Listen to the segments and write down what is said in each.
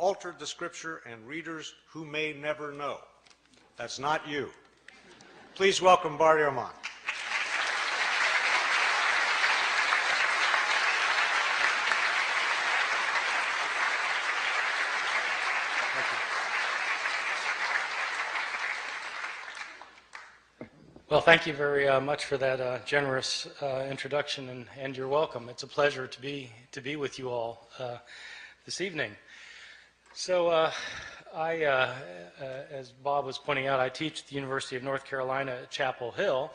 altered the Scripture and readers who may never know. That's not you. Please welcome Bart D. Well, thank you very much for that generous introduction, and you're welcome. It's a pleasure to be with you all this evening. So, as Bob was pointing out, I teach at the University of North Carolina at Chapel Hill,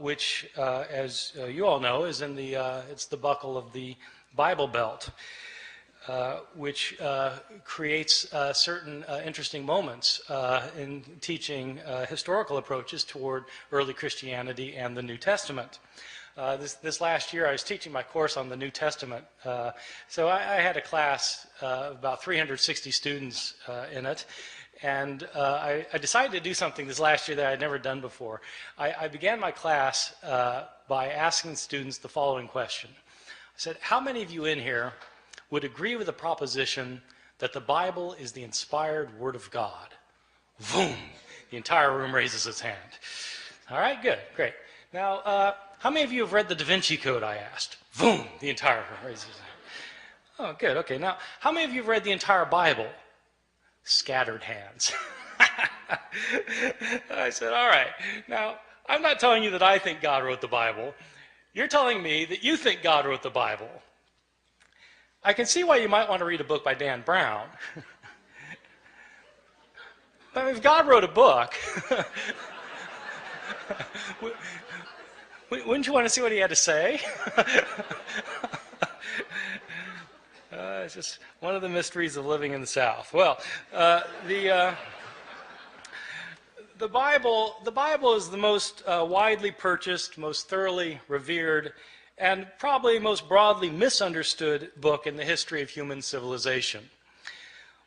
which, as you all know, is in it's the buckle of the Bible Belt. Which creates certain interesting moments in teaching historical approaches toward early Christianity and the New Testament. This last year I was teaching my course on the New Testament, so I had a class of about 360 students in it, and I decided to do something this last year that I had never done before. I began my class by asking students the following question. I said, how many of you in here would agree with the proposition that the Bible is the inspired Word of God? Boom! The entire room raises its hand. All right, good, great. Now, how many of you have read the Da Vinci Code, I asked? Boom! The entire room raises its hand. Oh, good, okay. Now, how many of you have read the entire Bible? Scattered hands. I said, all right. Now, I'm not telling you that I think God wrote the Bible. You're telling me that you think God wrote the Bible. I can see why you might want to read a book by Dan Brown. But if God wrote a book, wouldn't you want to see what he had to say? It's just one of the mysteries of living in the South. Well, the Bible is the most widely purchased, most thoroughly revered, and probably most broadly misunderstood book in the history of human civilization.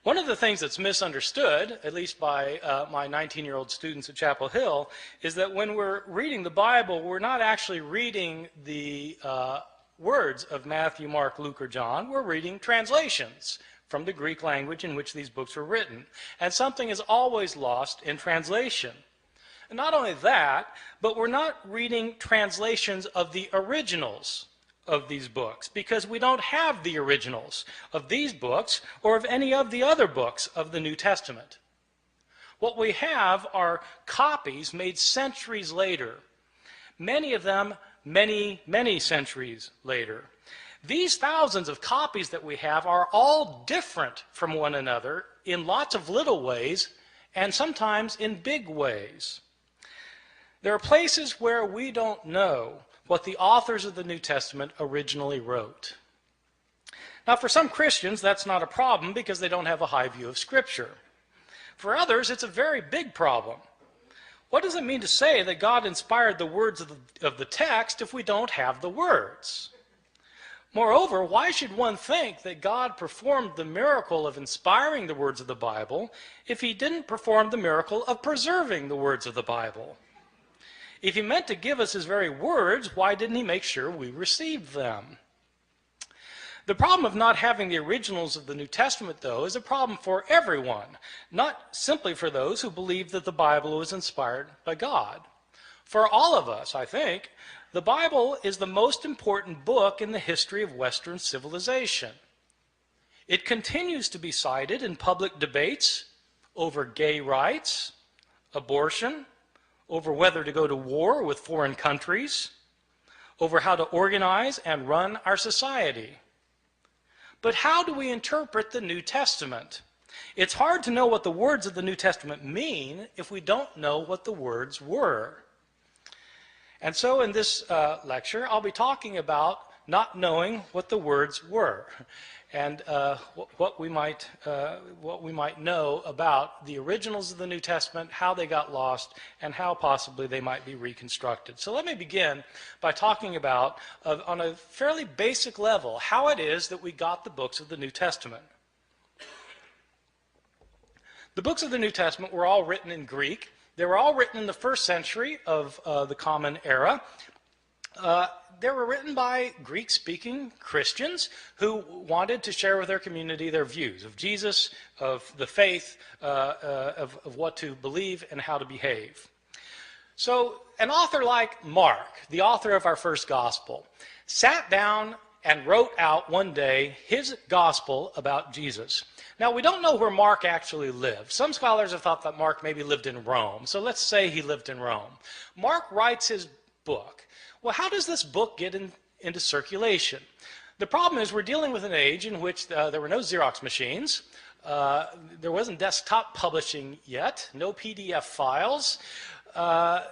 One of the things that's misunderstood, at least by my 19-year-old students at Chapel Hill, is that when we're reading the Bible, we're not actually reading the words of Matthew, Mark, Luke, or John. We're reading translations from the Greek language in which these books were written. And something is always lost in translation. And not only that, but we're not reading translations of the originals of these books, because we don't have the originals of these books or of any of the other books of the New Testament. What we have are copies made centuries later, many of them many, many centuries later. These thousands of copies that we have are all different from one another in lots of little ways, and sometimes in big ways. There are places where we don't know what the authors of the New Testament originally wrote. Now, for some Christians, that's not a problem because they don't have a high view of Scripture. For others, it's a very big problem. What does it mean to say that God inspired the words of the text if we don't have the words? Moreover, why should one think that God performed the miracle of inspiring the words of the Bible if he didn't perform the miracle of preserving the words of the Bible? If he meant to give us his very words, why didn't he make sure we received them? The problem of not having the originals of the New Testament, though, is a problem for everyone, not simply for those who believe that the Bible was inspired by God. For all of us, I think, the Bible is the most important book in the history of Western civilization. It continues to be cited in public debates over gay rights, abortion, over whether to go to war with foreign countries, over how to organize and run our society. But how do we interpret the New Testament? It's hard to know what the words of the New Testament mean if we don't know what the words were. And so in this lecture, I'll be talking about not knowing what the words were, and what we might know about the originals of the New Testament, how they got lost, and how possibly they might be reconstructed. So let me begin by talking about, on a fairly basic level, how it is that we got the books of the New Testament. The books of the New Testament were all written in Greek. They were all written in the first century of the Common Era. They were written by Greek-speaking Christians who wanted to share with their community their views of Jesus, of the faith, of what to believe and how to behave. So an author like Mark, the author of our first gospel, sat down and wrote out one day his gospel about Jesus. Now, we don't know where Mark actually lived. Some scholars have thought that Mark maybe lived in Rome. So let's say he lived in Rome. Mark writes his book. Well, how does this book get into circulation? The problem is we're dealing with an age in which there were no Xerox machines. There wasn't desktop publishing yet, no PDF files.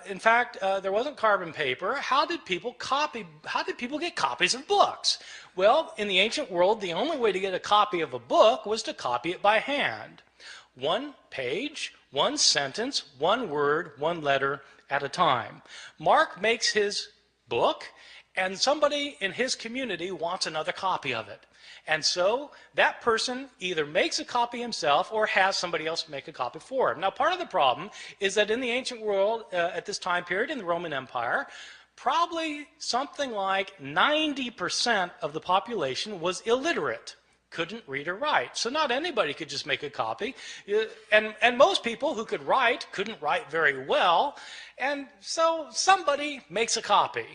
In fact, there wasn't carbon paper. How did people get copies of books? Well, in the ancient world, the only way to get a copy of a book was to copy it by hand. One page, one sentence, one word, one letter at a time. Mark makes his book, and somebody in his community wants another copy of it. And so that person either makes a copy himself or has somebody else make a copy for him. Now, part of the problem is that in the ancient world, at this time period in the Roman Empire, probably something like 90% of the population was illiterate, couldn't read or write. So not anybody could just make a copy. And most people who could write couldn't write very well. And so somebody makes a copy.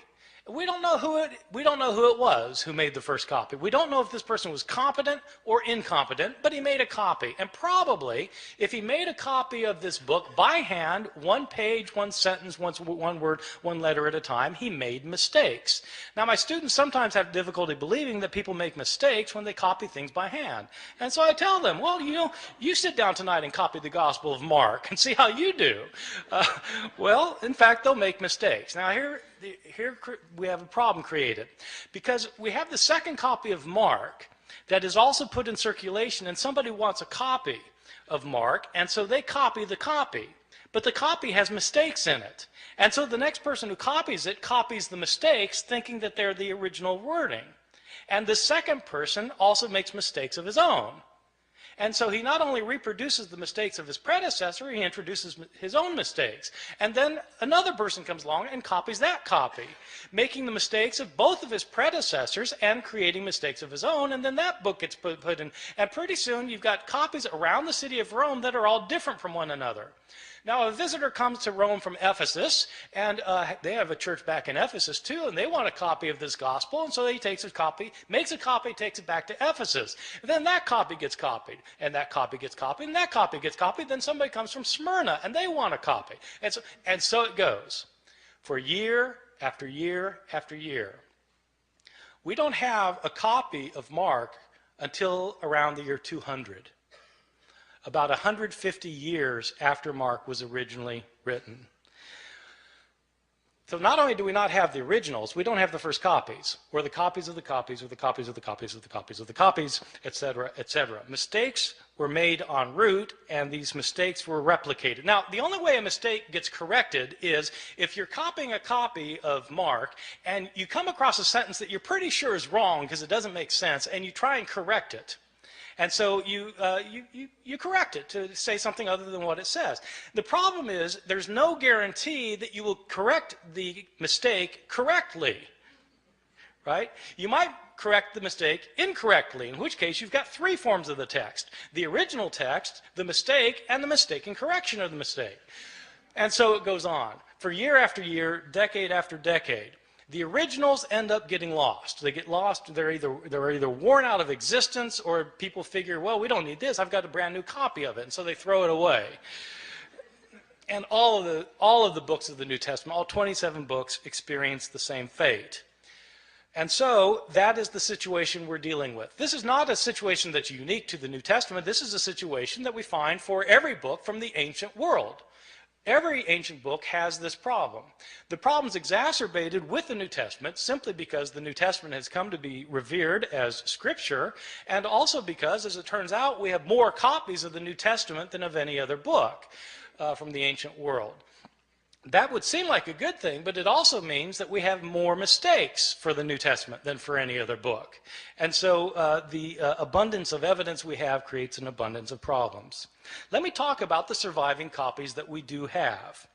We don't know who it was who made the first copy. We don't know if this person was competent or incompetent, but he made a copy. And probably, if he made a copy of this book by hand, one page, one sentence, one word, one letter at a time, he made mistakes. Now, my students sometimes have difficulty believing that people make mistakes when they copy things by hand. And so I tell them, well, you sit down tonight and copy the Gospel of Mark and see how you do. Well, in fact, they'll make mistakes. Now, here we have a problem created because we have the second copy of Mark that is also put in circulation, and somebody wants a copy of Mark, and so they copy the copy, but the copy has mistakes in it, and so the next person who copies it copies the mistakes thinking that they're the original wording, and the second person also makes mistakes of his own. And so he not only reproduces the mistakes of his predecessor, he introduces his own mistakes. And then another person comes along and copies that copy, making the mistakes of both of his predecessors and creating mistakes of his own. And then that book gets put in. And pretty soon you've got copies around the city of Rome that are all different from one another. Now, a visitor comes to Rome from Ephesus, and they have a church back in Ephesus too, and they want a copy of this gospel, and so he takes a copy, makes a copy, takes it back to Ephesus. And then that copy gets copied, and that copy gets copied, and that copy gets copied. Then somebody comes from Smyrna, and they want a copy. And so it goes for year after year after year. We don't have a copy of Mark until around the year 200. About 150 years after Mark was originally written. So not only do we not have the originals, we don't have the first copies, or the copies of the copies, or the copies of the copies of the copies of the copies, etc., etc. Mistakes were made en route, and these mistakes were replicated. Now, the only way a mistake gets corrected is if you're copying a copy of Mark, and you come across a sentence that you're pretty sure is wrong because it doesn't make sense, and you try and correct it. And so you correct it to say something other than what it says. The problem is there's no guarantee that you will correct the mistake correctly, right? You might correct the mistake incorrectly, in which case you've got three forms of the text: the original text, the mistake, and the mistaken correction of the mistake. And so it goes on for year after year, decade after decade. The originals end up getting lost. They get lost. They're either worn out of existence, or people figure, well, we don't need this. I've got a brand new copy of it, and so they throw it away. And all of the books of the New Testament, all 27 books, experience the same fate. And so that is the situation we're dealing with. This is not a situation that's unique to the New Testament. This is a situation that we find for every book from the ancient world. Every ancient book has this problem. The problem's exacerbated with the New Testament simply because the New Testament has come to be revered as Scripture, and also because, as it turns out, we have more copies of the New Testament than of any other book from the ancient world. That would seem like a good thing, but it also means that we have more mistakes for the New Testament than for any other book. And so the abundance of evidence we have creates an abundance of problems. Let me talk about the surviving copies that we do have.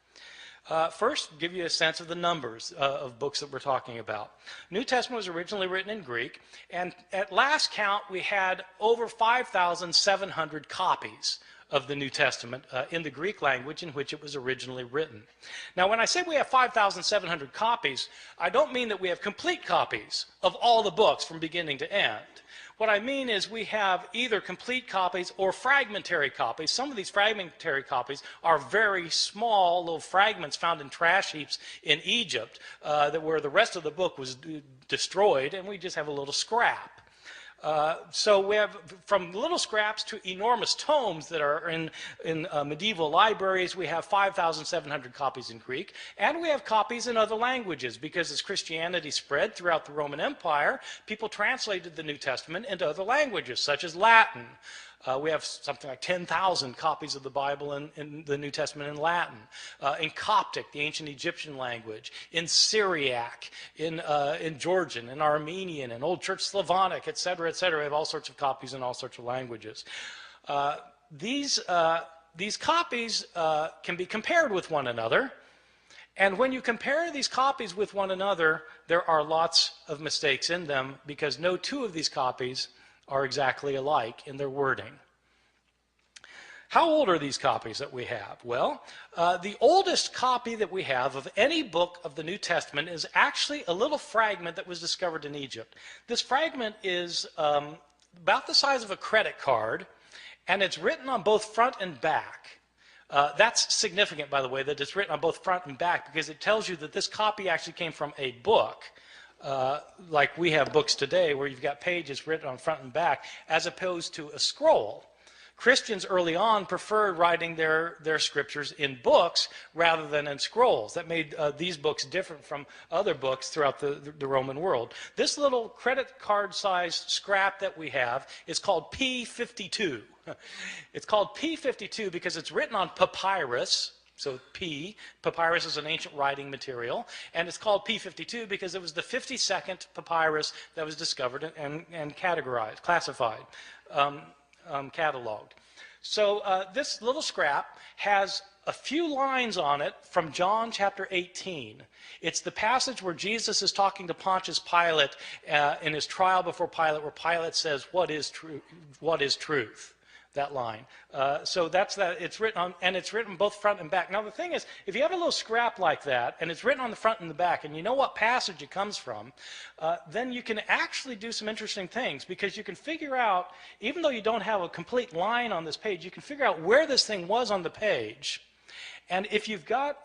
First, give you a sense of the numbers of books that we're talking about. New Testament was originally written in Greek, and at last count, we had over 5,700 copies of the New Testament in the Greek language in which it was originally written. Now, when I say we have 5,700 copies, I don't mean that we have complete copies of all the books from beginning to end. What I mean is we have either complete copies or fragmentary copies. Some of these fragmentary copies are very small little fragments found in trash heaps in Egypt where the rest of the book was destroyed, and we just have a little scrap. So we have from little scraps to enormous tomes that are in medieval libraries. We have 5,700 copies in Greek, and we have copies in other languages because as Christianity spread throughout the Roman Empire, people translated the New Testament into other languages, such as Latin. We have something like 10,000 copies of the Bible in the New Testament in Latin, in Coptic, the ancient Egyptian language, in Syriac, in Georgian, in Armenian, in Old Church Slavonic, etc., etc. We have all sorts of copies in all sorts of languages. These copies can be compared with one another, and when you compare these copies with one another, there are lots of mistakes in them because no two of these copies are exactly alike in their wording. How old are these copies that we have? Well, the oldest copy that we have of any book of the New Testament is actually a little fragment that was discovered in Egypt. This fragment is about the size of a credit card, and it's written on both front and back. That's significant, by the way, that it's written on both front and back because it tells you that this copy actually came from a book. Like we have books today where you've got pages written on front and back as opposed to a scroll. Christians early on preferred writing their scriptures in books rather than in scrolls. That made these books different from other books throughout the Roman world. This little credit card sized scrap that we have is called P52. It's called P52 because it's written on papyrus. So papyrus is an ancient writing material, and it's called P52 because it was the 52nd papyrus that was discovered and categorized, classified, cataloged. So this little scrap has a few lines on it from John chapter 18. It's the passage where Jesus is talking to Pontius Pilate in his trial before Pilate, where Pilate says, "What is truth? What is truth?" That line. So that's that. It's written on, and it's written both front and back. Now the thing is, if you have a little scrap like that, and it's written on the front and the back, and you know what passage it comes from, then you can actually do some interesting things because you can figure out, even though you don't have a complete line on this page, you can figure out where this thing was on the page. And if you've got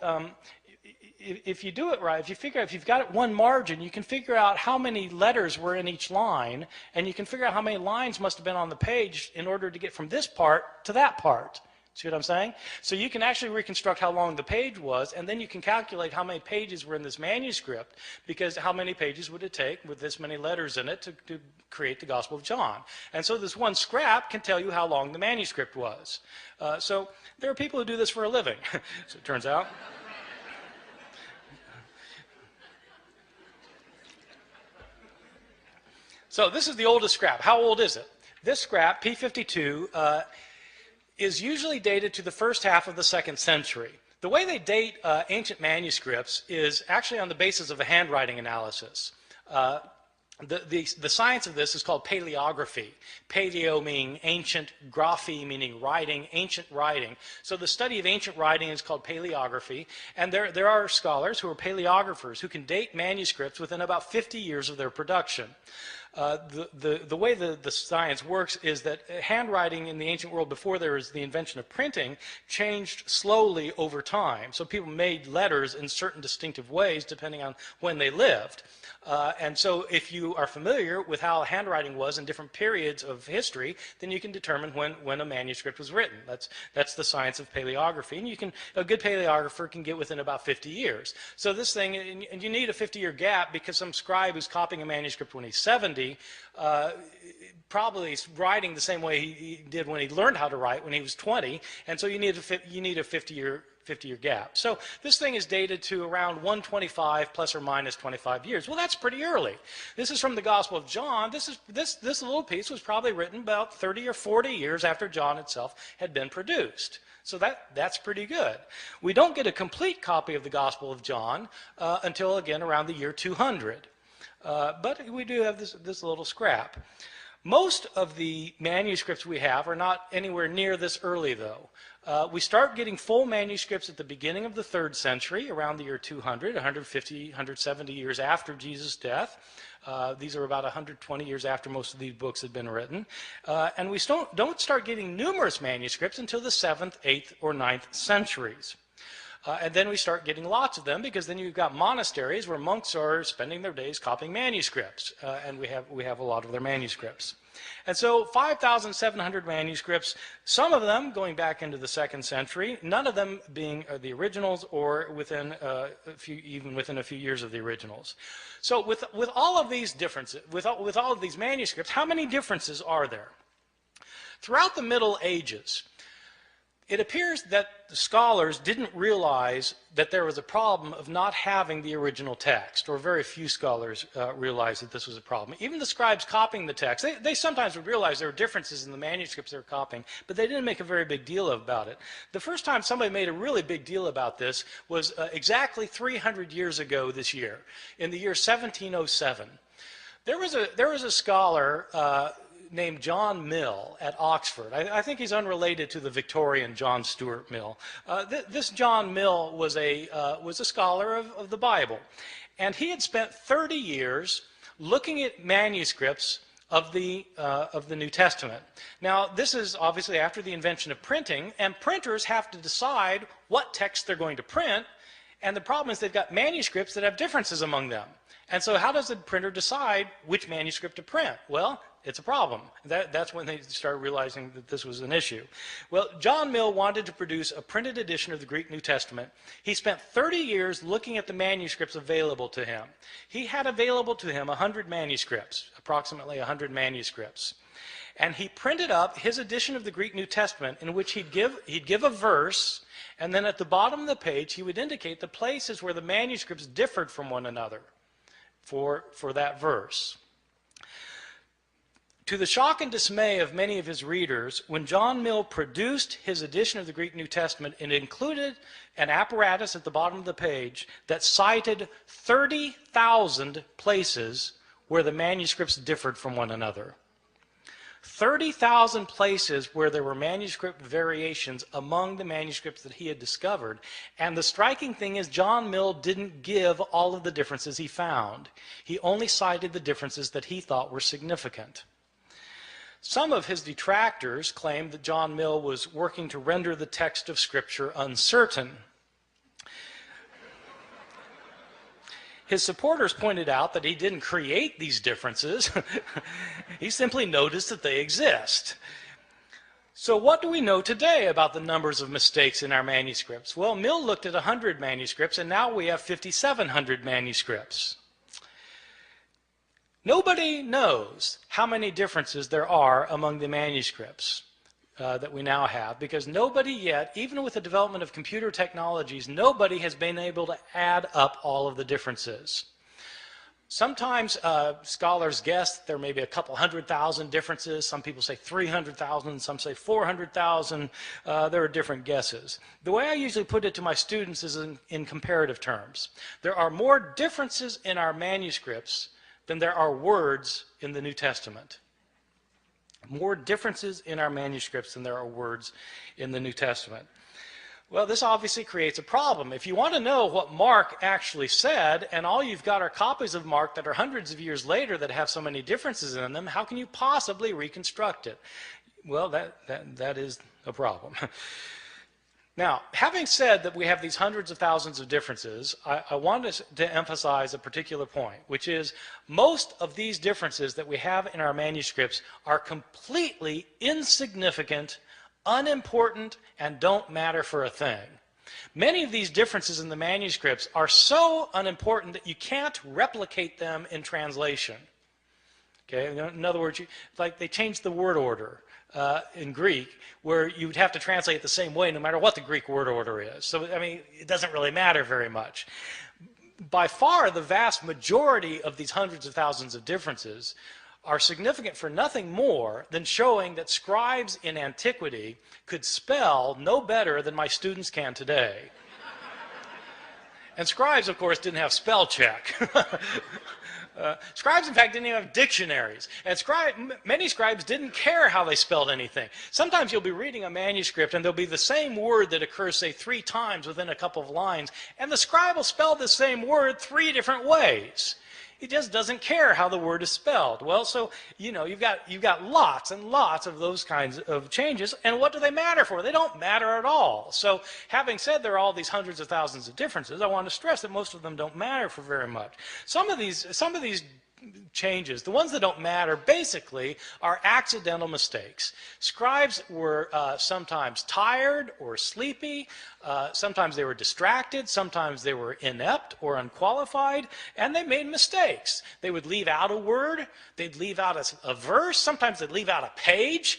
if you do it right, if you've got it one margin, you can figure out how many letters were in each line, and you can figure out how many lines must have been on the page in order to get from this part to that part. See what I'm saying? So you can actually reconstruct how long the page was, and then you can calculate how many pages were in this manuscript, because how many pages would it take with this many letters in it to create the Gospel of John? And so this one scrap can tell you how long the manuscript was. So there are people who do this for a living, so it turns out. So this is the oldest scrap. How old is it? This scrap, P52, is usually dated to the first half of the 2nd century. The way they date ancient manuscripts is actually on the basis of a handwriting analysis. The science of this is called paleography. Paleo meaning ancient, graphy meaning writing, ancient writing. So the study of ancient writing is called paleography, and there are scholars who are paleographers who can date manuscripts within about 50 years of their production. The way the science works is that handwriting in the ancient world before there was the invention of printing changed slowly over time. So people made letters in certain distinctive ways depending on when they lived. And so if you are familiar with how handwriting was in different periods of history, then you can determine when a manuscript was written. That's the science of paleography. And a good paleographer can get within about 50 years. So this thing, and you need a 50-year gap because some scribe who's copying a manuscript when he's 70 probably is writing the same way he did when he learned how to write when he was 20. And so you need a 50-year gap. So this thing is dated to around 125 plus or minus 25 years. Well, that's pretty early. This is from the Gospel of John. This little piece was probably written about 30 or 40 years after John itself had been produced. So that's pretty good. We don't get a complete copy of the Gospel of John until, again, around the year 200. But we do have this little scrap. Most of the manuscripts we have are not anywhere near this early, though. We start getting full manuscripts at the beginning of the 3rd century, around the year 200, 150, 170 years after Jesus' death. These are about 120 years after most of these books had been written. And we don't start getting numerous manuscripts until the 7th, 8th, or 9th centuries. And then we start getting lots of them, because then you've got monasteries where monks are spending their days copying manuscripts, and we have a lot of their manuscripts. And so 5,700 manuscripts, some of them going back into the 2nd century, none of them being the originals, or within even within a few years of the originals. So with all of these differences, with all of these manuscripts, how many differences are there? Throughout the Middle Ages, it appears that the scholars didn't realize that there was a problem of not having the original text, or very few scholars realized that this was a problem. Even the scribes copying the text, they sometimes would realize there were differences in the manuscripts they were copying, but they didn't make a very big deal about it. The first time somebody made a really big deal about this was exactly 300 years ago this year, in the year 1707. There was a scholar named John Mill at Oxford. I think he's unrelated to the Victorian John Stuart Mill. This John Mill was a scholar of the Bible, and he had spent 30 years looking at manuscripts of the New Testament. Now, this is obviously after the invention of printing, and printers have to decide what text they're going to print, and the problem is they've got manuscripts that have differences among them. And so how does the printer decide which manuscript to print? Well, it's a problem. That's when they started realizing that this was an issue. Well, John Mill wanted to produce a printed edition of the Greek New Testament. He spent 30 years looking at the manuscripts available to him. He had available to him 100 manuscripts, approximately 100 manuscripts. And he printed up his edition of the Greek New Testament, in which he'd give a verse, and then at the bottom of the page he would indicate the places where the manuscripts differed from one another for that verse. To the shock and dismay of many of his readers, when John Mill produced his edition of the Greek New Testament, it included an apparatus at the bottom of the page that cited 30,000 places where the manuscripts differed from one another. 30,000 places where there were manuscript variations among the manuscripts that he had discovered. And the striking thing is, John Mill didn't give all of the differences he found. He only cited the differences that he thought were significant. Some of his detractors claimed that John Mill was working to render the text of Scripture uncertain. His supporters pointed out that he didn't create these differences. He simply noticed that they exist. So what do we know today about the numbers of mistakes in our manuscripts? Well, Mill looked at 100 manuscripts, and now we have 5,700 manuscripts. Nobody knows how many differences there are among the manuscripts that we now have, because nobody yet, even with the development of computer technologies, nobody has been able to add up all of the differences. Sometimes scholars guess there may be a couple 100,000 differences. Some people say 300,000, some say 400,000. There are different guesses. The way I usually put it to my students is in comparative terms. There are more differences in our manuscripts than there are words in the New Testament. More differences in our manuscripts than there are words in the New Testament. Well, this obviously creates a problem. If you want to know what Mark actually said, and all you've got are copies of Mark that are hundreds of years later that have so many differences in them, how can you possibly reconstruct it? Well, that is a problem. Now, having said that we have these hundreds of thousands of differences, I want to emphasize a particular point, which is most of these differences that we have in our manuscripts are completely insignificant, unimportant, and don't matter for a thing. Many of these differences in the manuscripts are so unimportant that you can't replicate them in translation. Okay? In other words, like they changed the word order in Greek, where you'd have to translate it the same way no matter what the Greek word order is. So, I mean, it doesn't really matter very much. By far, the vast majority of these hundreds of thousands of differences are significant for nothing more than showing that scribes in antiquity could spell no better than my students can today. And scribes, of course, didn't have spell check. Scribes, in fact, didn't even have dictionaries. And many scribes didn't care how they spelled anything. Sometimes you'll be reading a manuscript and there'll be the same word that occurs, say, 3 times within a couple of lines, and the scribe will spell the same word 3 different ways. He just doesn't care how the word is spelled. Well, so, you know, you've got lots and lots of those kinds of changes, and what do they matter for? They don't matter at all. So, having said there are all these hundreds of thousands of differences, I want to stress that most of them don't matter for very much. Some of these changes, the ones that don't matter, basically are accidental mistakes. Scribes were sometimes tired or sleepy, sometimes they were distracted, sometimes they were inept or unqualified, and they made mistakes. They would leave out a word, they'd leave out a verse, sometimes they'd leave out a page.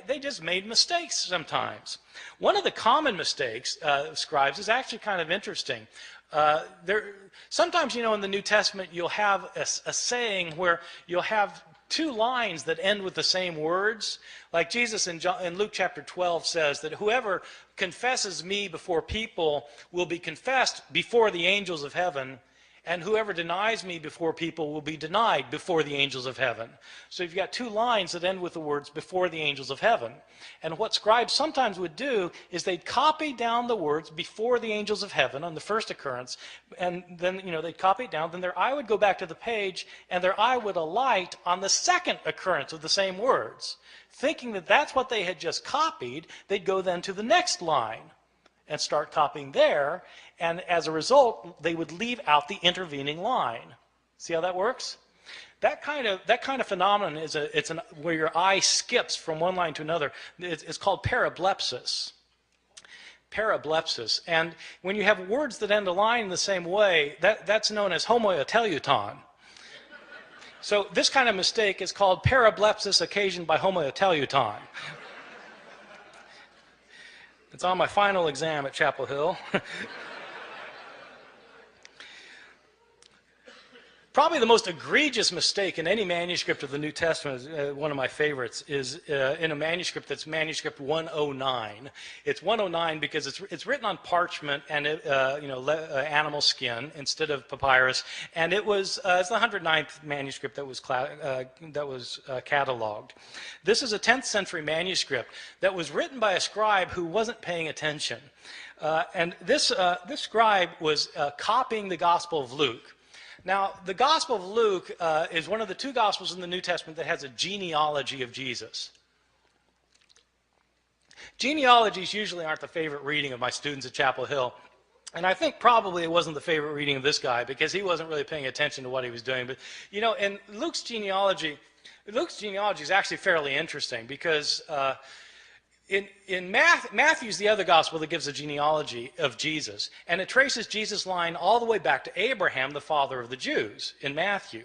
They just made mistakes sometimes. One of the common mistakes of scribes is actually kind of interesting. Sometimes, you know, in the New Testament, you'll have a saying where you'll have 2 lines that end with the same words. Like Jesus in Luke chapter 12 says that whoever confesses me before people will be confessed before the angels of heaven, and whoever denies me before people will be denied before the angels of heaven. So you've got 2 lines that end with the words before the angels of heaven. And what scribes sometimes would do is they'd copy down the words before the angels of heaven on the first occurrence, and then, you know, they'd copy it down, then their eye would go back to the page, and their eye would alight on the second occurrence of the same words. Thinking that that's what they had just copied, they'd go then to the next line and start copying there, and as a result, they would leave out the intervening line. See how that works? That kind of phenomenon is where your eye skips from one line to another. It's called parablepsis. Parablepsis. And when you have words that end a line in the same way, that's known as homoteleuton. So this kind of mistake is called parablepsis occasioned by homoteleuton. It's on my final exam at Chapel Hill. Probably the most egregious mistake in any manuscript of the New Testament, one of my favorites, is in a manuscript that's manuscript 109. It's 109 because it's written on parchment and animal skin instead of papyrus, and it's the 109th manuscript that was cataloged. This is a 10th century manuscript that was written by a scribe who wasn't paying attention, and this scribe was copying the Gospel of Luke. Now, the Gospel of Luke is one of the 2 Gospels in the New Testament that has a genealogy of Jesus. Genealogies usually aren't the favorite reading of my students at Chapel Hill. And I think probably it wasn't the favorite reading of this guy because he wasn't really paying attention to what he was doing. But, you know, in Luke's genealogy is actually fairly interesting because in Matthew's the other gospel that gives a genealogy of Jesus, and it traces Jesus' line all the way back to Abraham, the father of the Jews, in Matthew.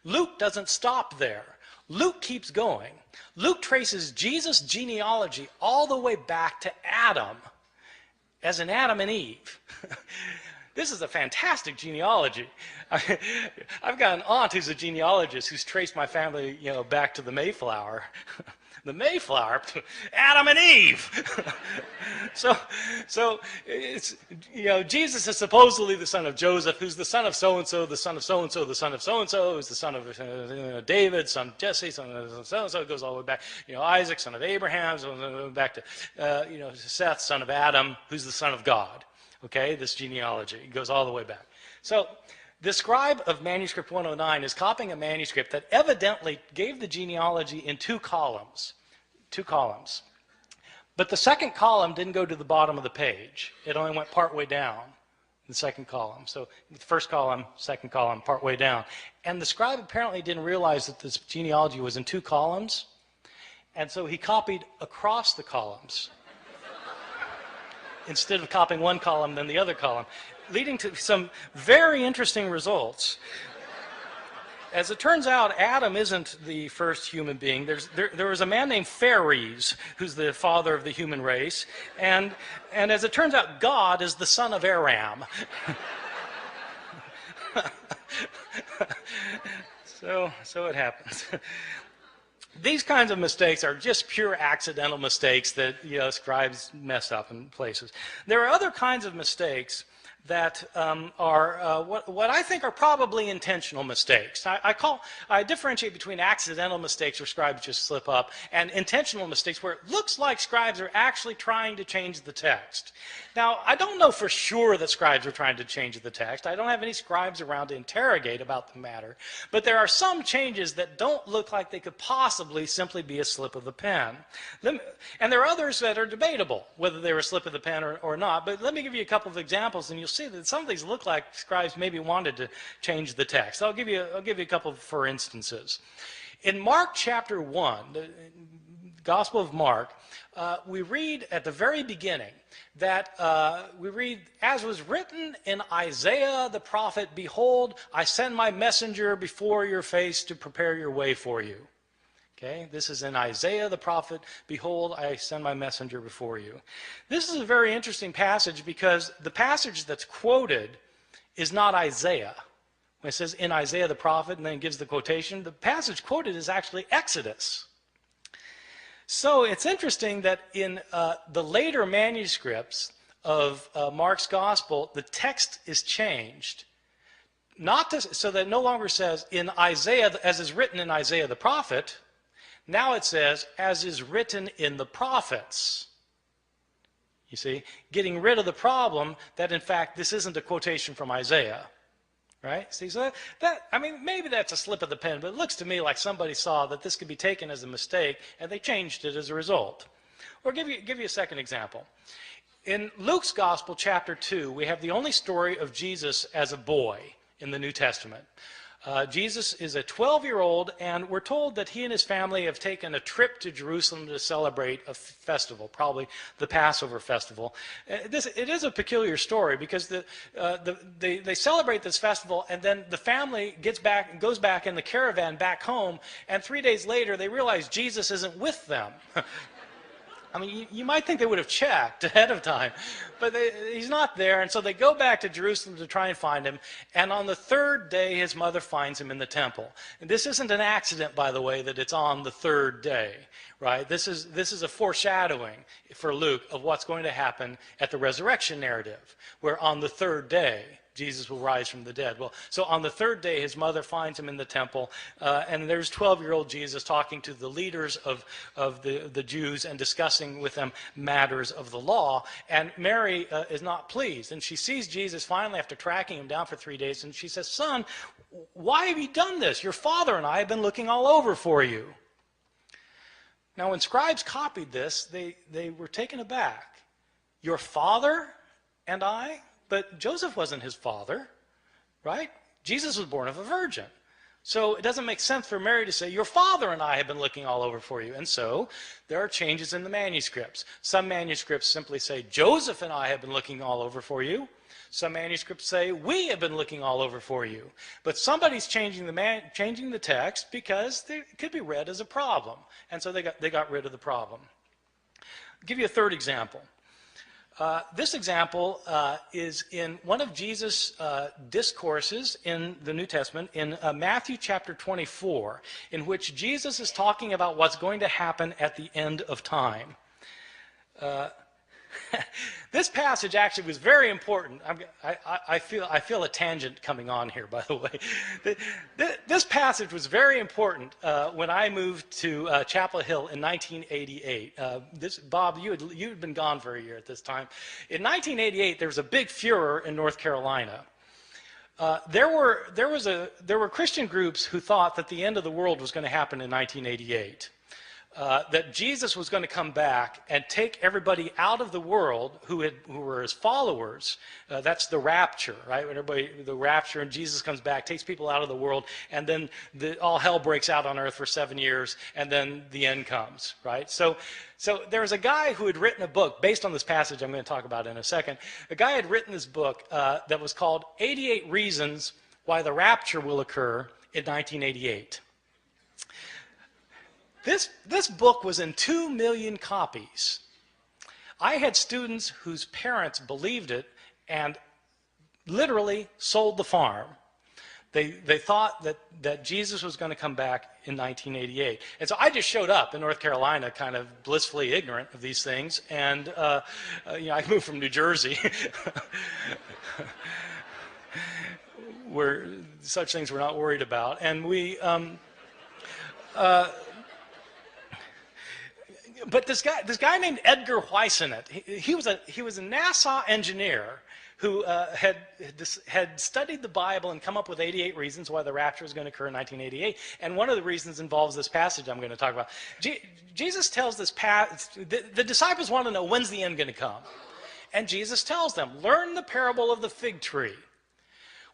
Luke doesn't stop there. Luke keeps going. Luke traces Jesus' genealogy all the way back to Adam, as in Adam and Eve. This is a fantastic genealogy. I've got an aunt who's a genealogist who's traced my family, you know, back to the Mayflower. The Mayflower, Adam and Eve. So it's, you know, Jesus is supposedly the son of Joseph, who's the son of so-and-so, the son of so-and-so, the son of so-and-so, who's the son of David, son of Jesse, son of so-and-so. It goes all the way back, you know, Isaac, son of Abraham, back to, Seth, son of Adam, who's the son of God. Okay, this genealogy goes all the way back. So the scribe of manuscript 109 is copying a manuscript that evidently gave the genealogy in 2 columns. 2 columns. But the second column didn't go to the bottom of the page. It only went part way down, the second column. So the first column, second column, part way down. And the scribe apparently didn't realize that this genealogy was in 2 columns. And so he copied across the columns instead of copying one column, then the other column, leading to some very interesting results. As it turns out, Adam isn't the first human being. There was a man named Phares, who's the father of the human race, and as it turns out, God is the son of Aram. So it happens. These kinds of mistakes are just pure accidental mistakes that scribes mess up in places. There are other kinds of mistakes that are what I think are probably intentional mistakes. I differentiate between accidental mistakes where scribes just slip up and intentional mistakes where it looks like scribes are actually trying to change the text. Now, I don't know for sure that scribes are trying to change the text. I don't have any scribes around to interrogate about the matter. But there are some changes that don't look like they could possibly simply be a slip of the pen. And there are others that are debatable, whether they were a slip of the pen or not. But let me give you a couple of examples, and you'll see that some of these look like scribes maybe wanted to change the text. I'll give you a couple for instances. In Mark chapter 1, the Gospel of Mark, we read at the very beginning that we read, as was written in Isaiah the prophet, behold, I send my messenger before your face to prepare your way for you. Okay, this is in Isaiah the prophet, behold, I send my messenger before you. This is a very interesting passage because the passage that's quoted is not Isaiah. When it says in Isaiah the prophet and then it gives the quotation, the passage quoted is actually Exodus. So it's interesting that in the later manuscripts of Mark's gospel, the text is changed. So that it no longer says in Isaiah, as is written in Isaiah the prophet. Now it says, as is written in the prophets. You see, getting rid of the problem that, in fact, this isn't a quotation from Isaiah. Right? See, so I mean, maybe that's a slip of the pen, but it looks to me like somebody saw that this could be taken as a mistake, and they changed it as a result. Or give you a second example. In Luke's Gospel, chapter 2, we have the only story of Jesus as a boy in the New Testament. Jesus is a 12-year-old, and we're told that he and his family have taken a trip to Jerusalem to celebrate a festival, probably the Passover festival. It is a peculiar story because they celebrate this festival, and then the family goes back in the caravan back home, and 3 days later they realize Jesus isn't with them. I mean, you might think they would have checked ahead of time, but he's not there, and so they go back to Jerusalem to try and find him, and on the third day, his mother finds him in the temple. And this isn't an accident, by the way, that it's on the third day, right? This is a foreshadowing for Luke of what's going to happen at the resurrection narrative, where on the third day, Jesus will rise from the dead. Well, so on the third day, his mother finds him in the temple, and there's 12-year-old Jesus talking to the leaders of the Jews and discussing with them matters of the law. And Mary is not pleased, and she sees Jesus finally after tracking him down for 3 days, and she says, "Son, why have you done this? Your father and I have been looking all over for you." Now, when scribes copied this, they were taken aback. Your father and I? But Joseph wasn't his father, right? Jesus was born of a virgin. So it doesn't make sense for Mary to say, your father and I have been looking all over for you. And so there are changes in the manuscripts. Some manuscripts simply say, Joseph and I have been looking all over for you. Some manuscripts say, we have been looking all over for you. But somebody's changing the text because it could be read as a problem. And so they got rid of the problem. I'll give you a third example. This example is in one of Jesus' discourses in the New Testament, in Matthew chapter 24, in which Jesus is talking about what's going to happen at the end of time. This passage actually was very important. I feel a tangent coming on here, by the way. This passage was very important when I moved to Chapel Hill in 1988. Bob, you had been gone for a year at this time. In 1988, there was a big furor in North Carolina. There were Christian groups who thought that the end of the world was going to happen in 1988. That Jesus was going to come back and take everybody out of the world who were his followers. That's the rapture, right? When the rapture, and Jesus comes back, takes people out of the world, and then all hell breaks out on earth for 7 years, and then the end comes, right? So there was a guy who had written a book based on this passage I'm going to talk about in a second. A guy had written this book that was called 88 Reasons Why the Rapture Will Occur in 1988. This book was in 2 million copies. I had students whose parents believed it and literally sold the farm. They thought that Jesus was going to come back in 1988. And so I just showed up in North Carolina kind of blissfully ignorant of these things. And I moved from New Jersey where such things we're not worried about. And but this guy named Edgar Whisenant, he was a NASA engineer who had studied the Bible and come up with 88 reasons why the rapture is going to occur in 1988. And one of the reasons involves this passage I'm going to talk about. Jesus tells this the disciples want to know, when's the end going to come? And Jesus tells them, learn the parable of the fig tree.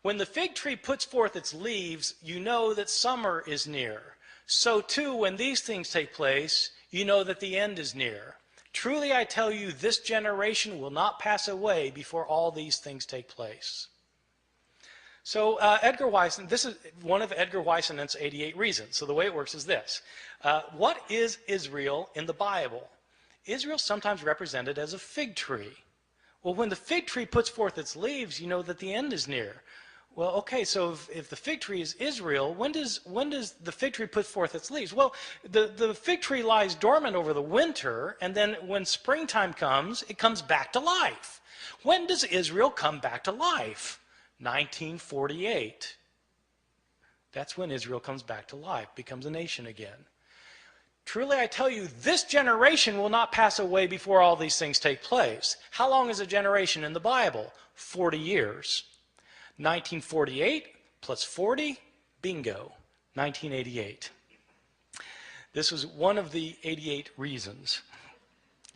When the fig tree puts forth its leaves, you know that summer is near. So too, when these things take place, you know that the end is near. Truly I tell you, this generation will not pass away before all these things take place. So Edgar Whisenant, this is one of Edgar Whisenant's 88 reasons. So the way it works is this. What is Israel in the Bible? Israel is sometimes represented as a fig tree. Well, when the fig tree puts forth its leaves, you know that the end is near. Well, okay, so if the fig tree is Israel, when does the fig tree put forth its leaves? Well, the fig tree lies dormant over the winter, and then when springtime comes, it comes back to life. When does Israel come back to life? 1948. That's when Israel comes back to life, becomes a nation again. Truly I tell you, this generation will not pass away before all these things take place. How long is a generation in the Bible? 40 years. 1948 plus 40, bingo, 1988. This was one of the 88 reasons.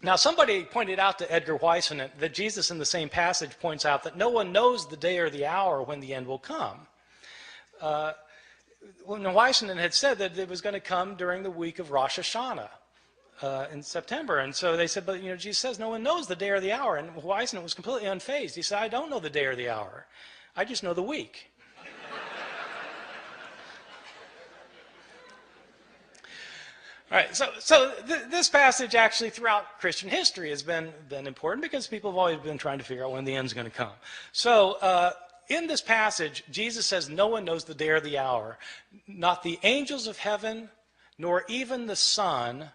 Now, somebody pointed out to Edgar Whisenant that Jesus in the same passage points out that no one knows the day or the hour when the end will come. When Whisenant had said that it was going to come during the week of Rosh Hashanah in September. And so they said, but Jesus says no one knows the day or the hour. And Whisenant was completely unfazed. He said, I don't know the day or the hour. I just know the week. All right, so this passage actually throughout Christian history has been important because people have always been trying to figure out when the end's going to come. So in this passage, Jesus says no one knows the day or the hour, not the angels of heaven, nor even the Son,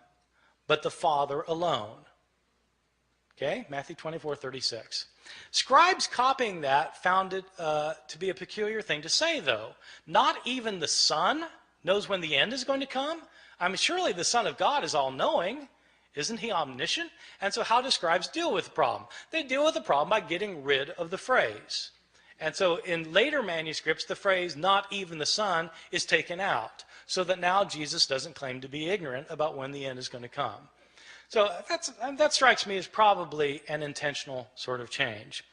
but the Father alone. Okay, Matthew 24:36. Scribes copying that found it to be a peculiar thing to say, though. Not even the Son knows when the end is going to come? I mean, surely the Son of God is all-knowing. Isn't he omniscient? And so how do scribes deal with the problem? They deal with the problem by getting rid of the phrase. And so in later manuscripts, the phrase, not even the Son, is taken out, so that now Jesus doesn't claim to be ignorant about when the end is going to come. So that strikes me as probably an intentional sort of change.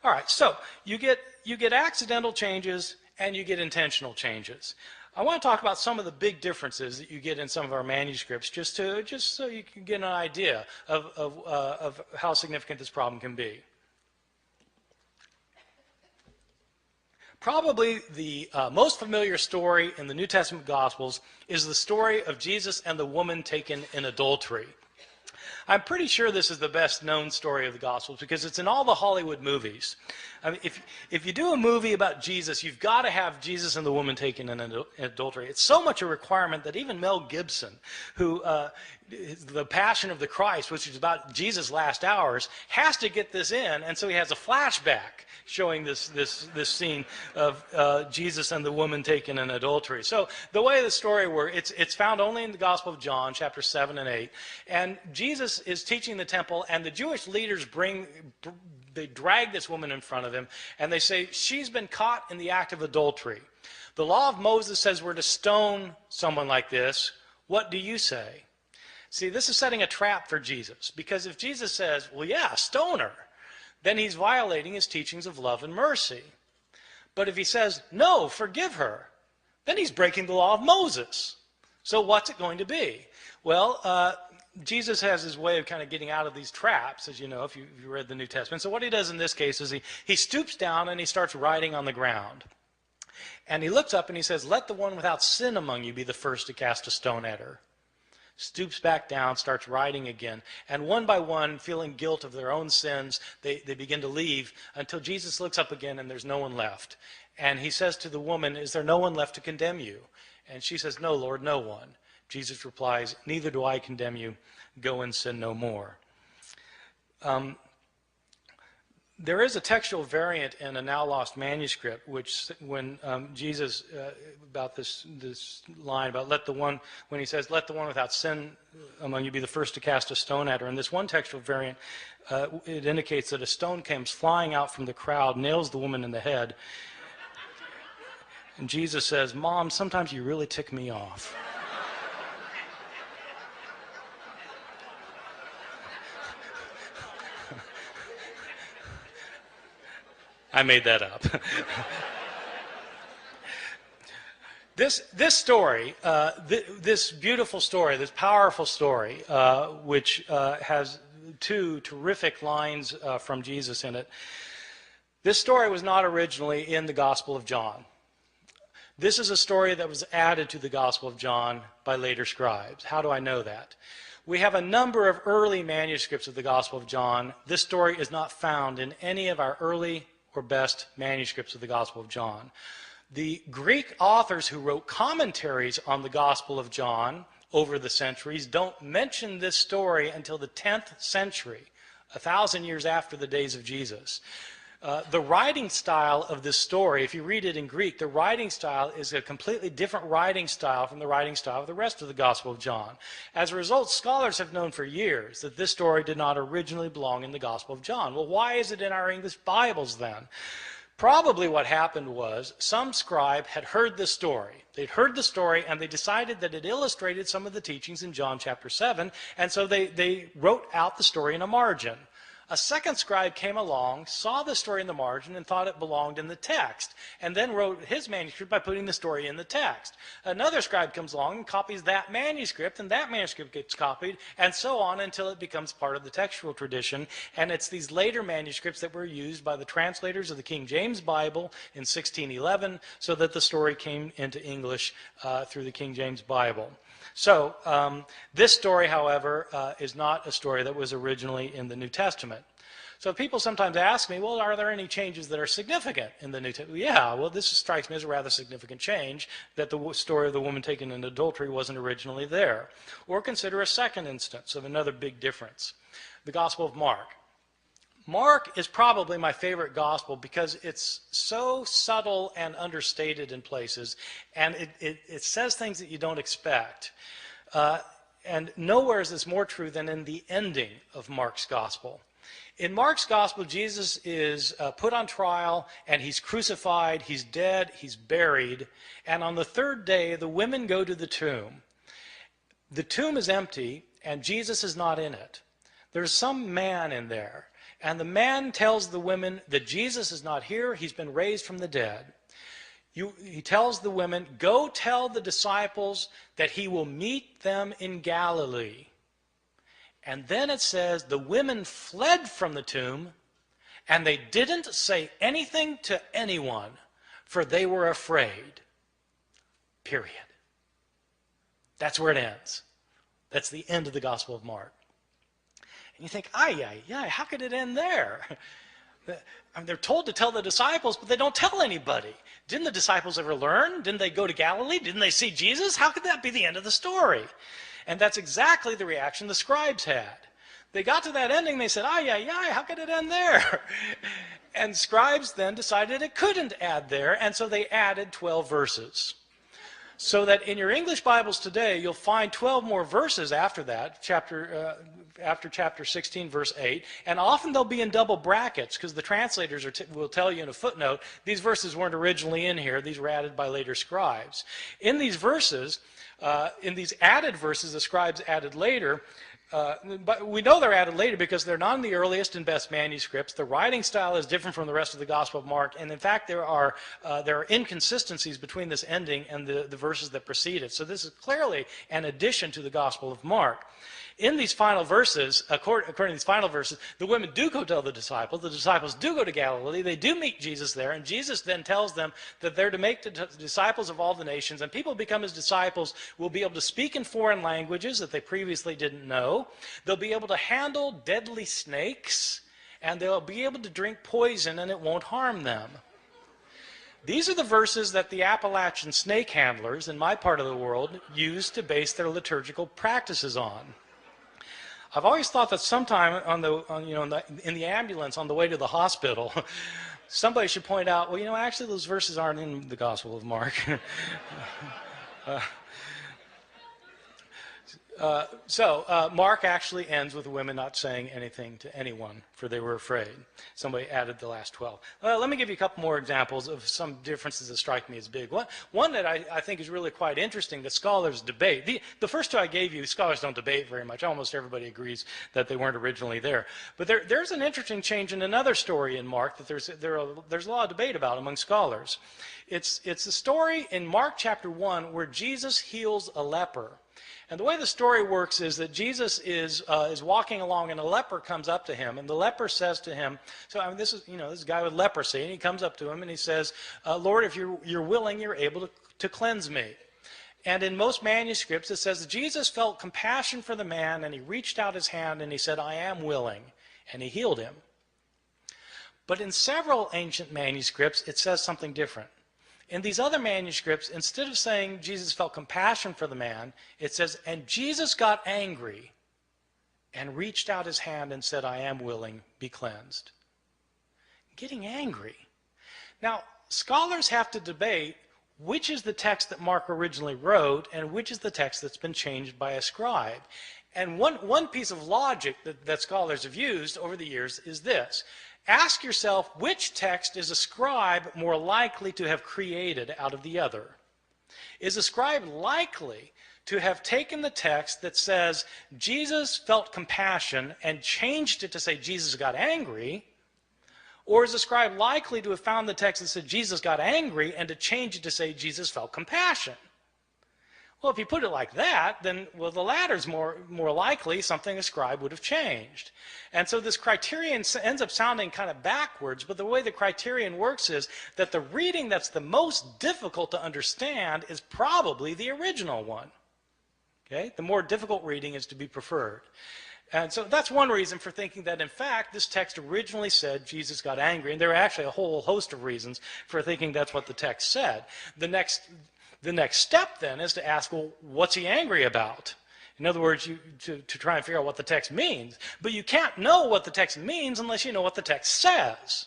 All right, so you get accidental changes and you get intentional changes. I want to talk about some of the big differences that you get in some of our manuscripts, just so you can get an idea of how significant this problem can be. Probably the most familiar story in the New Testament Gospels is the story of Jesus and the woman taken in adultery. I'm pretty sure this is the best known story of the Gospels because it's in all the Hollywood movies. I mean, if you do a movie about Jesus, you've got to have Jesus and the woman taken in adultery. It's so much a requirement that even Mel Gibson, who the Passion of the Christ, which is about Jesus' last hours, has to get this in, and so he has a flashback showing this scene of Jesus and the woman taken in adultery. So the way the story works, it's found only in the Gospel of John, chapters 7 and 8. And Jesus is teaching the temple, and the Jewish leaders they drag this woman in front of him, and they say, she's been caught in the act of adultery. The law of Moses says we're to stone someone like this. What do you say? See, this is setting a trap for Jesus, because if Jesus says, well, yeah, stone her, then he's violating his teachings of love and mercy. But if he says, no, forgive her, then he's breaking the law of Moses. So what's it going to be? Well, Jesus has his way of kind of getting out of these traps, as you know, if you read the New Testament. So what he does in this case is he stoops down and he starts writing on the ground. And he looks up and he says, let the one without sin among you be the first to cast a stone at her. stoops back down, starts writing again. And one by one, feeling guilt of their own sins, they begin to leave until Jesus looks up again and there's no one left. And he says to the woman, "Is there no one left to condemn you?" And she says, "No, Lord, no one." Jesus replies, "Neither do I condemn you. Go and sin no more." There is a textual variant in a now lost manuscript, which when Jesus, about this line about when he says, "Let the one without sin among you be the first to cast a stone at her." In this one textual variant, it indicates that a stone comes flying out from the crowd, nails the woman in the head. And Jesus says, "Mom, sometimes you really tick me off." I made that up. This story, this beautiful story, this powerful story, which has two terrific lines from Jesus in it, this story was not originally in the Gospel of John. This is a story that was added to the Gospel of John by later scribes. How do I know that? We have a number of early manuscripts of the Gospel of John. This story is not found in any of our early or best manuscripts of the Gospel of John. The Greek authors who wrote commentaries on the Gospel of John over the centuries don't mention this story until the 10th century, 1,000 years after the days of Jesus. The writing style of this story, if you read it in Greek, the writing style is a completely different writing style from the writing style of the rest of the Gospel of John. As a result, scholars have known for years that this story did not originally belong in the Gospel of John. Well, why is it in our English Bibles then? Probably what happened was some scribe had heard this story. They'd heard the story and they decided that it illustrated some of the teachings in John chapter 7, and so they wrote out the story in a margin. A second scribe came along, saw the story in the margin, and thought it belonged in the text, and then wrote his manuscript by putting the story in the text. Another scribe comes along and copies that manuscript, and that manuscript gets copied, and so on until it becomes part of the textual tradition. And it's these later manuscripts that were used by the translators of the King James Bible in 1611, so that the story came into English through the King James Bible. So this story, however, is not a story that was originally in the New Testament. So people sometimes ask me, well, are there any changes that are significant in the New Testament? Yeah, well, this strikes me as a rather significant change, that the story of the woman taken in adultery wasn't originally there. Or consider a second instance of another big difference, the Gospel of Mark. Mark is probably my favorite gospel because it's so subtle and understated in places, and it says things that you don't expect. And nowhere is this more true than in the ending of Mark's gospel. In Mark's gospel, Jesus is put on trial, and he's crucified, he's dead, he's buried, and on the third day, the women go to the tomb. The tomb is empty, and Jesus is not in it. There's some man in there. And the man tells the women that Jesus is not here, he's been raised from the dead. He tells the women, go tell the disciples that he will meet them in Galilee. And then it says the women fled from the tomb, and they didn't say anything to anyone, for they were afraid. Period. That's where it ends. That's the end of the Gospel of Mark. And you think, how could it end there? I mean, they're told to tell the disciples, but they don't tell anybody. Didn't the disciples ever learn? Didn't they go to Galilee? Didn't they see Jesus? How could that be the end of the story? And that's exactly the reaction the scribes had. They got to that ending, they said, how could it end there? And scribes then decided it couldn't add there, and so they added 12 verses. So that in your English Bibles today, you'll find 12 more verses after that, after chapter 16, verse 8, and often they'll be in double brackets because the translators will tell you in a footnote, these verses weren't originally in here, these were added by later scribes. In these verses, in these added verses the scribes added later, but we know they're added later because they're not in the earliest and best manuscripts. The writing style is different from the rest of the Gospel of Mark, and in fact there are inconsistencies between this ending and the verses that precede it. So this is clearly an addition to the Gospel of Mark. In these final verses, according to these final verses, the women do go tell the disciples do go to Galilee, they do meet Jesus there, and Jesus then tells them that they're to make disciples of all the nations, and people who become his disciples will be able to speak in foreign languages that they previously didn't know. They'll be able to handle deadly snakes, and they'll be able to drink poison and it won't harm them. These are the verses that the Appalachian snake handlers in my part of the world use to base their liturgical practices on. I've always thought that sometime in the ambulance on the way to the hospital, somebody should point out, well, actually those verses aren't in the Gospel of Mark. Mark actually ends with the women not saying anything to anyone, for they were afraid. Somebody added the last 12. Let me give you a couple more examples of some differences that strike me as big. One that I think is really quite interesting that scholars debate. The first two I gave you, scholars don't debate very much. Almost everybody agrees that they weren't originally there. But there's an interesting change in another story in Mark that there's a lot of debate about among scholars. It's a story in Mark chapter 1 where Jesus heals a leper. And the way the story works is that Jesus is walking along, and a leper comes up to him, and the leper says to him, this is this guy with leprosy, and he comes up to him and he says, Lord, if you're willing, you're able to cleanse me. And in most manuscripts it says that Jesus felt compassion for the man, and he reached out his hand and he said, I am willing, and he healed him. But in several ancient manuscripts it says something different. In these other manuscripts, instead of saying Jesus felt compassion for the man, it says, and Jesus got angry and reached out his hand and said, I am willing, be cleansed. Getting angry. Now, scholars have to debate which is the text that Mark originally wrote and which is the text that's been changed by a scribe. And one piece of logic that scholars have used over the years is this. Ask yourself, which text is a scribe more likely to have created out of the other? Is a scribe likely to have taken the text that says Jesus felt compassion and changed it to say Jesus got angry? Or is a scribe likely to have found the text that said Jesus got angry and to change it to say Jesus felt compassion? Well, if you put it like that, then, the latter's more likely something a scribe would have changed. And so this criterion ends up sounding kind of backwards, but the way the criterion works is that the reading that's the most difficult to understand is probably the original one. Okay? The more difficult reading is to be preferred. And so that's one reason for thinking that, in fact, this text originally said Jesus got angry, and there are actually a whole host of reasons for thinking that's what the text said. The next step, then, is to ask, well, what's he angry about? In other words, to try and figure out what the text means. But you can't know what the text means unless you know what the text says.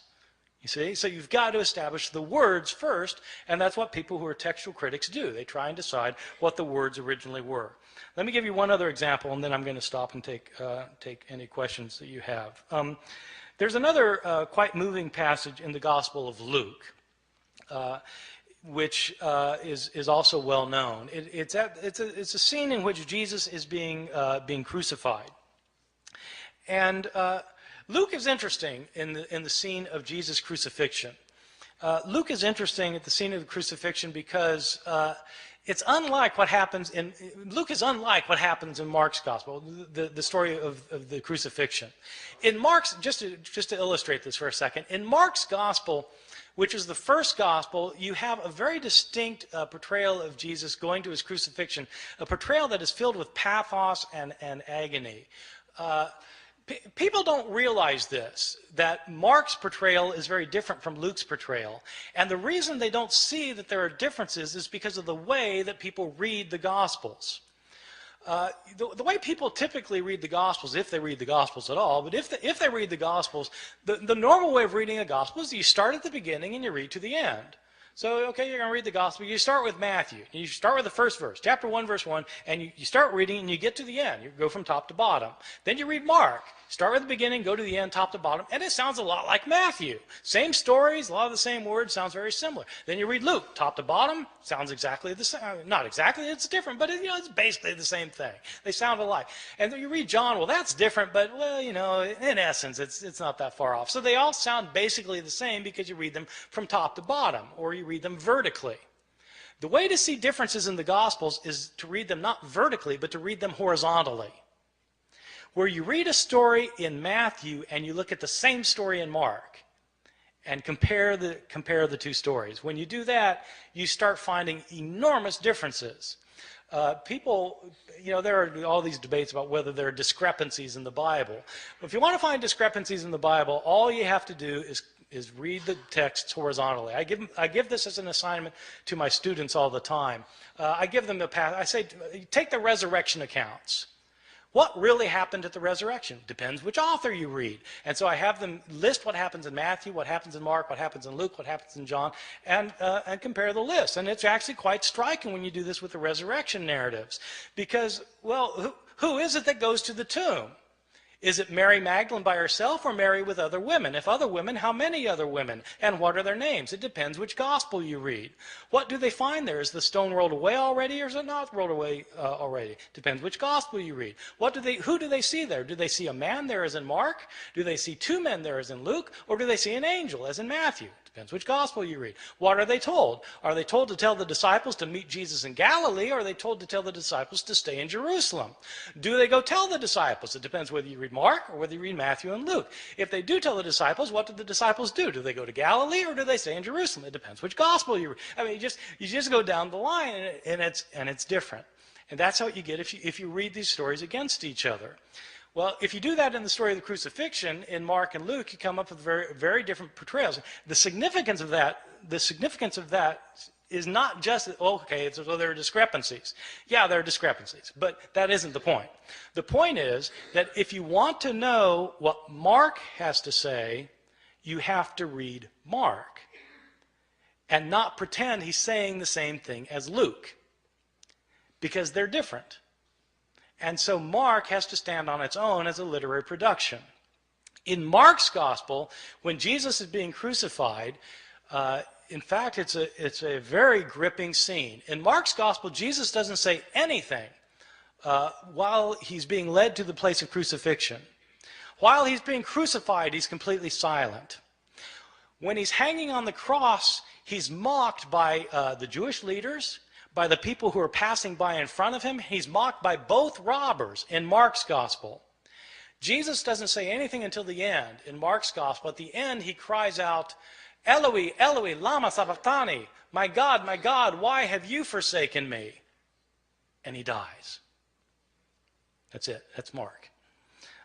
You see? So you've got to establish the words first, and that's what people who are textual critics do. They try and decide what the words originally were. Let me give you one other example, and then I'm going to stop and take any questions that you have. There's another quite moving passage in the Gospel of Luke. Which is also well known. It's a scene in which Jesus is being crucified, and Luke is interesting in the scene of Jesus' crucifixion. Luke is interesting at the scene of the crucifixion because it's unlike what happens in Luke is unlike what happens in Mark's gospel, the story of the crucifixion. In Mark's, just to illustrate this for a second, in Mark's gospel, which is the first gospel, you have a very distinct portrayal of Jesus going to his crucifixion, a portrayal that is filled with pathos and agony. People don't realize this, that Mark's portrayal is very different from Luke's portrayal. And the reason they don't see that there are differences is because of the way that people read the Gospels. The way people typically read the Gospels, if they read the Gospels at all, but if they read the Gospels, the normal way of reading a Gospel is you start at the beginning and you read to the end. So, okay, you're going to read the Gospel. You start with Matthew. You start with the first verse, chapter 1, verse 1, and you start reading and you get to the end. You go from top to bottom. Then you read Mark. Start with the beginning, go to the end, top to bottom, and it sounds a lot like Matthew. Same stories, a lot of the same words, sounds very similar. Then you read Luke, top to bottom, sounds exactly the same. Not exactly, it's different, but it's basically the same thing. They sound alike. And then you read John, well, that's different, but, in essence, it's not that far off. So they all sound basically the same because you read them from top to bottom, or you read them vertically. The way to see differences in the Gospels is to read them not vertically, but to read them horizontally. where you read a story in Matthew and you look at the same story in Mark and compare the two stories. When you do that, you start finding enormous differences. People, there are all these debates about whether there are discrepancies in the Bible. If you want to find discrepancies in the Bible, all you have to do is read the texts horizontally. I give this as an assignment to my students all the time. I give them I say, take the resurrection accounts. What really happened at the resurrection? Depends which author you read. And so I have them list what happens in Matthew, what happens in Mark, what happens in Luke, what happens in John, and compare the list. And it's actually quite striking when you do this with the resurrection narratives. Because, well, who is it that goes to the tomb? Is it Mary Magdalene by herself or Mary with other women? If other women, how many other women? And what are their names? It depends which gospel you read. What do they find there? Is the stone rolled away already or is it not rolled away already? Depends which gospel you read. Who do they see there? Do they see a man there as in Mark? Do they see two men there as in Luke? Or do they see an angel as in Matthew? Depends which gospel you read. What are they told? Are they told to tell the disciples to meet Jesus in Galilee, or are they told to tell the disciples to stay in Jerusalem? Do they go tell the disciples? It depends whether you read Mark or whether you read Matthew and Luke. If they do tell the disciples, what do the disciples do? Do they go to Galilee or do they stay in Jerusalem? It depends which gospel you read. I mean, you just go down the line, and it's different. And that's what you get if you read these stories against each other. Well, if you do that in the story of the crucifixion in Mark and Luke, you come up with very, very different portrayals. The significance of that is not just, okay, so there are discrepancies. Yeah, there are discrepancies, but that isn't the point. The point is that if you want to know what Mark has to say, you have to read Mark and not pretend he's saying the same thing as Luke, because they're different. And so Mark has to stand on its own as a literary production. In Mark's gospel, when Jesus is being crucified, in fact, it's a very gripping scene. In Mark's gospel, Jesus doesn't say anything while he's being led to the place of crucifixion. While he's being crucified, he's completely silent. When he's hanging on the cross, he's mocked by the Jewish leaders, by the people who are passing by in front of him. He's mocked by both robbers in Mark's gospel. Jesus doesn't say anything until the end in Mark's gospel. At the end, he cries out, Eloi, Eloi, lama sabachthani, my God, why have you forsaken me? And he dies. That's it. That's Mark.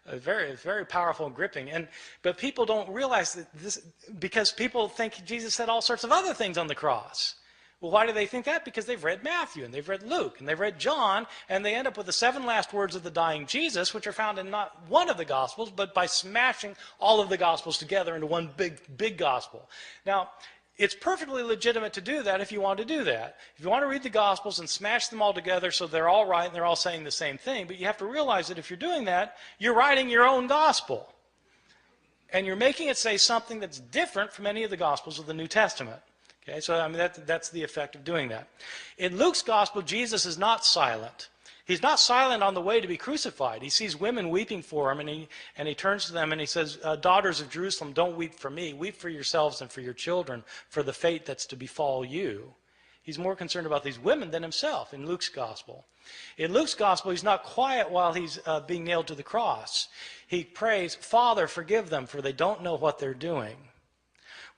Very, very powerful and gripping. But people don't realize that this, because people think Jesus said all sorts of other things on the cross. Well, why do they think that? Because they've read Matthew, and they've read Luke, and they've read John, and they end up with the 7 last words of the dying Jesus, which are found in not one of the Gospels, but by smashing all of the Gospels together into one big Gospel. Now, it's perfectly legitimate to do that if you want to do that. If you want to read the Gospels and smash them all together so they're all right and they're all saying the same thing, but you have to realize that if you're doing that, you're writing your own Gospel. And you're making it say something that's different from any of the Gospels of the New Testament. Okay, so I mean that's the effect of doing that. In Luke's gospel, Jesus is not silent. He's not silent on the way to be crucified. He sees women weeping for him, and he turns to them and he says, daughters of Jerusalem, don't weep for me. Weep for yourselves and for your children, for the fate that's to befall you. He's more concerned about these women than himself in Luke's gospel. In Luke's gospel, he's not quiet while he's being nailed to the cross. He prays, Father, forgive them, for they don't know what they're doing.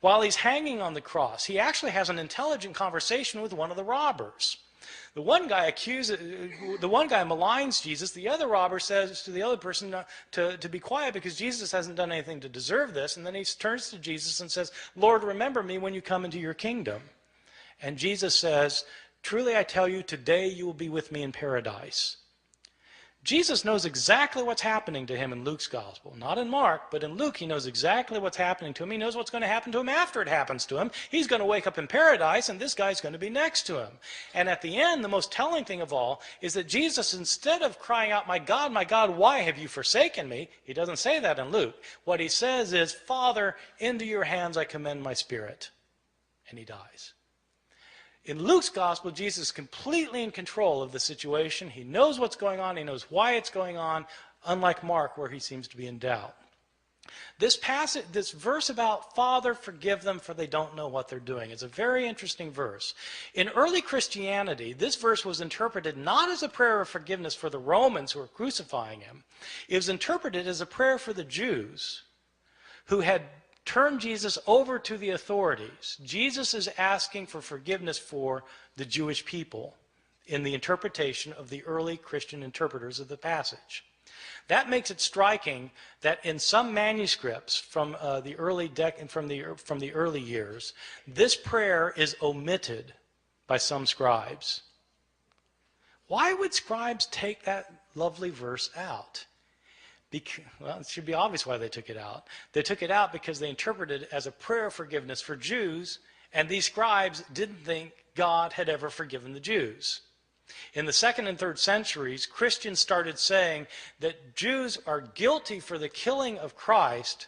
While he's hanging on the cross, he actually has an intelligent conversation with one of the robbers. The one guy maligns Jesus. The other robber says to the other person to be quiet because Jesus hasn't done anything to deserve this. And then he turns to Jesus and says, Lord, remember me when you come into your kingdom. And Jesus says, truly I tell you, today you will be with me in paradise. Jesus knows exactly what's happening to him in Luke's gospel. Not in Mark, but in Luke, he knows exactly what's happening to him. He knows what's going to happen to him after it happens to him. He's going to wake up in paradise, and this guy's going to be next to him. And at the end, the most telling thing of all is that Jesus, instead of crying out, my God, why have you forsaken me? He doesn't say that in Luke. What he says is, Father, into your hands I commend my spirit. And he dies. In Luke's gospel, Jesus is completely in control of the situation. He knows what's going on. He knows why it's going on, unlike Mark, where he seems to be in doubt. This passage, this verse about Father, forgive them for they don't know what they're doing, is a very interesting verse. In early Christianity, this verse was interpreted not as a prayer of forgiveness for the Romans who were crucifying him. It was interpreted as a prayer for the Jews who had turned Jesus over to the authorities. Jesus is asking for forgiveness for the Jewish people in the interpretation of the early Christian interpreters of the passage. That makes it striking that in some manuscripts from the early years, this prayer is omitted by some scribes. Why would scribes take that lovely verse out? Well, it should be obvious why they took it out. They took it out because they interpreted it as a prayer of forgiveness for Jews, and these scribes didn't think God had ever forgiven the Jews. In the 2nd and 3rd centuries, Christians started saying that Jews are guilty for the killing of Christ,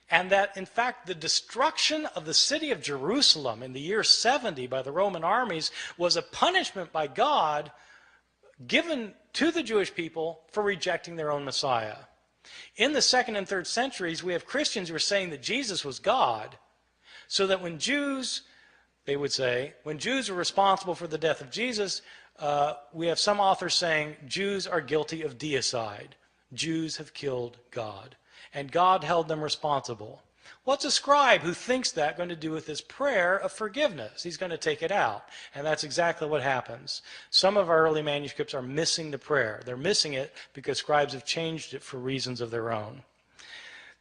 and that, in fact, the destruction of the city of Jerusalem in the year 70 by the Roman armies was a punishment by God given to the Jewish people for rejecting their own Messiah. In the 2nd and 3rd centuries, we have Christians who are saying that Jesus was God, so that when Jews, they would say, when Jews were responsible for the death of Jesus, we have some authors saying Jews are guilty of deicide. Jews have killed God, and God held them responsible. What's a scribe who thinks that going to do with this prayer of forgiveness? He's going to take it out, and that's exactly what happens. Some of our early manuscripts are missing the prayer. They're missing it because scribes have changed it for reasons of their own.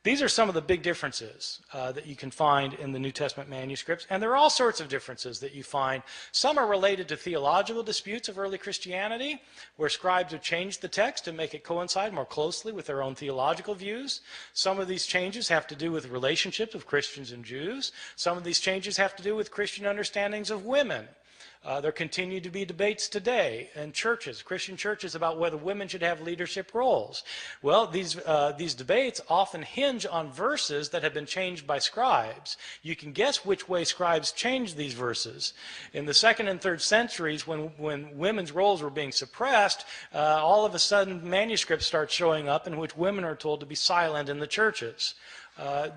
These are some of the big differences that you can find in the New Testament manuscripts, and there are all sorts of differences that you find. Some are related to theological disputes of early Christianity, where scribes have changed the text to make it coincide more closely with their own theological views. Some of these changes have to do with relationships of Christians and Jews. Some of these changes have to do with Christian understandings of women. There continue to be debates today in churches, Christian churches, about whether women should have leadership roles. Well, these debates often hinge on verses that have been changed by scribes. You can guess which way scribes changed these verses. In the 2nd and 3rd centuries, when women's roles were being suppressed, all of a sudden manuscripts start showing up in which women are told to be silent in the churches.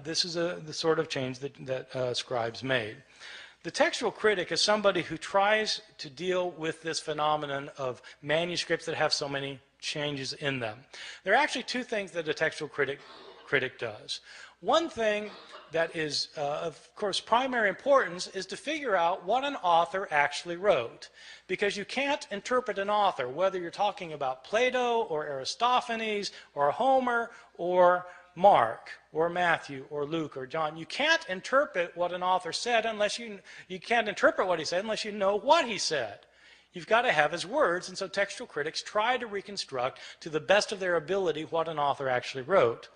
This is the sort of change that scribes made. The textual critic is somebody who tries to deal with this phenomenon of manuscripts that have so many changes in them. There are actually two things that a textual critic does. One thing that is, of course, primary importance is to figure out what an author actually wrote. Because you can't interpret an author, whether you're talking about Plato or Aristophanes or Homer or Mark or Matthew or Luke or John. You can't interpret what an author said unless you can't interpret what he said unless you know what he said. You've got to have his words, and so textual critics try to reconstruct to the best of their ability what an author actually wrote.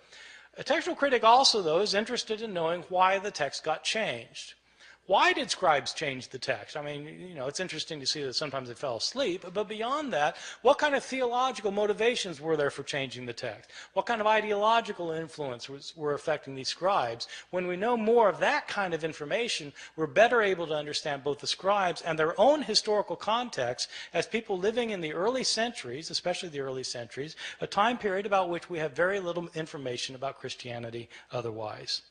A textual critic also, though, is interested in knowing why the text got changed. Why did scribes change the text? I mean, you know, it's interesting to see that sometimes they fell asleep, but beyond that, what kind of theological motivations were there for changing the text? What kind of ideological influence were affecting these scribes? When we know more of that kind of information, we're better able to understand both the scribes and their own historical context as people living in the early centuries, especially the early centuries, a time period about which we have very little information about Christianity otherwise.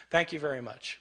Thank you very much.